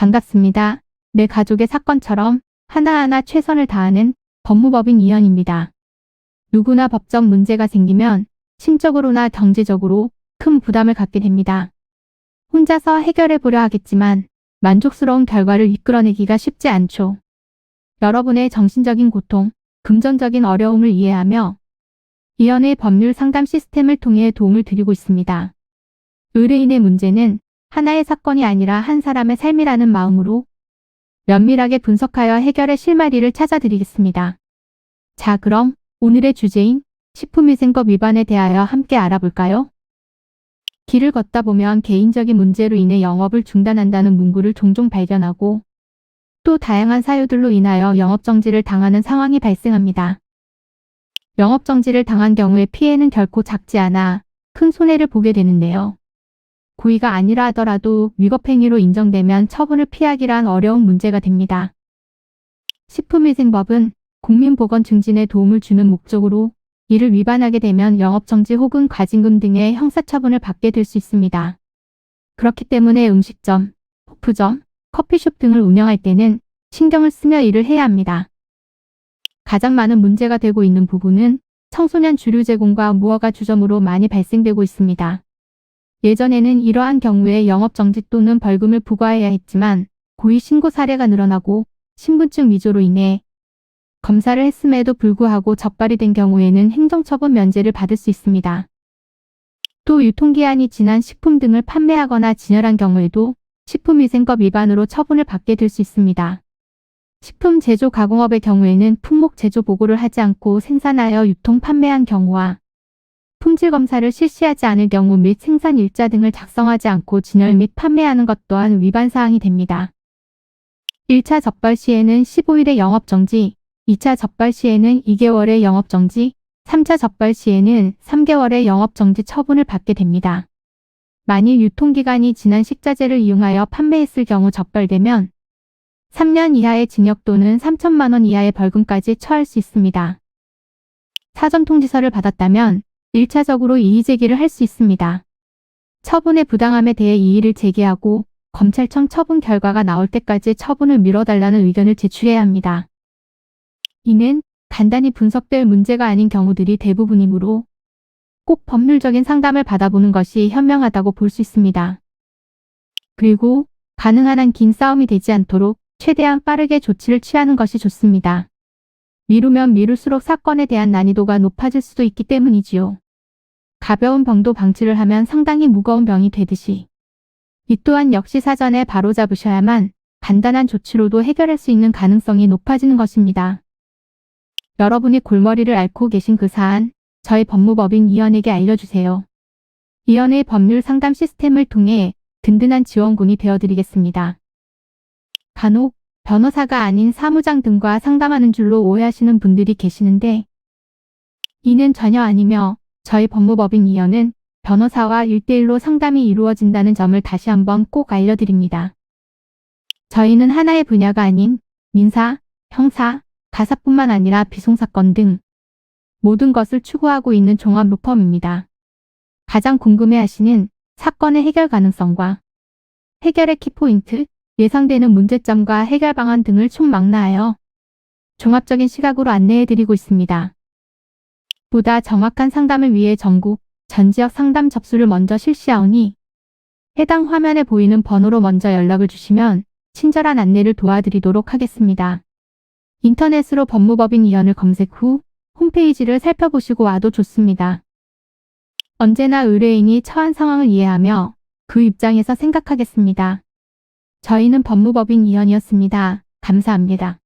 반갑습니다. 내 가족의 사건처럼 하나하나 최선을 다하는 법무법인 이현입니다. 누구나 법적 문제가 생기면 심적으로나 경제적으로 큰 부담을 갖게 됩니다. 혼자서 해결해 보려 하겠지만 만족스러운 결과를 이끌어내기가 쉽지 않죠. 여러분의 정신적인 고통, 금전적인 어려움을 이해하며 이현의 법률 상담 시스템을 통해 도움을 드리고 있습니다. 의뢰인의 문제는 하나의 사건이 아니라 한 사람의 삶이라는 마음으로 면밀하게 분석하여 해결의 실마리를 찾아드리겠습니다. 자, 그럼 오늘의 주제인 식품위생법 위반에 대하여 함께 알아볼까요? 길을 걷다 보면 개인적인 문제로 인해 영업을 중단한다는 문구를 종종 발견하고 또 다양한 사유들로 인하여 영업정지를 당하는 상황이 발생합니다. 영업정지를 당한 경우의 피해는 결코 작지 않아 큰 손해를 보게 되는데요. 고의가 아니라 하더라도 위법행위로 인정되면 처분을 피하기란 어려운 문제가 됩니다. 식품위생법은 국민보건 증진에 도움을 주는 목적으로 이를 위반하게 되면 영업정지 혹은 과징금 등의 형사처분을 받게 될 수 있습니다. 그렇기 때문에 음식점, 호프점, 커피숍 등을 운영할 때는 신경을 쓰며 일을 해야 합니다. 가장 많은 문제가 되고 있는 부분은 청소년 주류 제공과 무허가 주점으로 많이 발생되고 있습니다. 예전에는 이러한 경우에 영업정지 또는 벌금을 부과해야 했지만 고의 신고 사례가 늘어나고 신분증 위조로 인해 검사를 했음에도 불구하고 적발이 된 경우에는 행정처분 면제를 받을 수 있습니다. 또 유통기한이 지난 식품 등을 판매하거나 진열한 경우에도 식품위생법 위반으로 처분을 받게 될 수 있습니다. 식품 제조 가공업의 경우에는 품목 제조 보고를 하지 않고 생산하여 유통 판매한 경우와 품질 검사를 실시하지 않을 경우 및 생산 일자 등을 작성하지 않고 진열 및 판매하는 것 또한 위반 사항이 됩니다. 1차 적발 시에는 15일의 영업정지, 2차 적발 시에는 2개월의 영업정지, 3차 적발 시에는 3개월의 영업정지 처분을 받게 됩니다. 만일 유통기간이 지난 식자재를 이용하여 판매했을 경우 적발되면 3년 이하의 징역 또는 3천만 원 이하의 벌금까지 처할 수 있습니다. 사전 통지서를 받았다면 1차적으로 이의 제기를 할 수 있습니다. 처분의 부당함에 대해 이의를 제기하고 검찰청 처분 결과가 나올 때까지 처분을 미뤄달라는 의견을 제출해야 합니다. 이는 간단히 분석될 문제가 아닌 경우들이 대부분이므로 꼭 법률적인 상담을 받아보는 것이 현명하다고 볼 수 있습니다. 그리고 가능한 한 긴 싸움이 되지 않도록 최대한 빠르게 조치를 취하는 것이 좋습니다. 미루면 미룰수록 사건에 대한 난이도가 높아질 수도 있기 때문이지요. 가벼운 병도 방치를 하면 상당히 무거운 병이 되듯이 이 또한 역시 사전에 바로잡으셔야만 간단한 조치로도 해결할 수 있는 가능성이 높아지는 것입니다. 여러분이 골머리를 앓고 계신 그 사안, 저희 법무법인 이현에게 알려주세요. 이현의 법률 상담 시스템을 통해 든든한 지원군이 되어드리겠습니다. 간혹 변호사가 아닌 사무장 등과 상담하는 줄로 오해하시는 분들이 계시는데 이는 전혀 아니며 저희 법무법인 이현은 변호사와 1대1로 상담이 이루어진다는 점을 다시 한번 꼭 알려드립니다. 저희는 하나의 분야가 아닌 민사, 형사, 가사뿐만 아니라 비송사건 등 모든 것을 추구하고 있는 종합 로펌입니다. 가장 궁금해하시는 사건의 해결 가능성과 해결의 키포인트, 예상되는 문제점과 해결 방안 등을 총망라하여 종합적인 시각으로 안내해드리고 있습니다. 보다 정확한 상담을 위해 전국, 전 지역 상담 접수를 먼저 실시하오니 해당 화면에 보이는 번호로 먼저 연락을 주시면 친절한 안내를 도와드리도록 하겠습니다. 인터넷으로 법무법인 이현을 검색 후 홈페이지를 살펴보시고 와도 좋습니다. 언제나 의뢰인이 처한 상황을 이해하며 그 입장에서 생각하겠습니다. 저희는 법무법인 이현이었습니다. 감사합니다.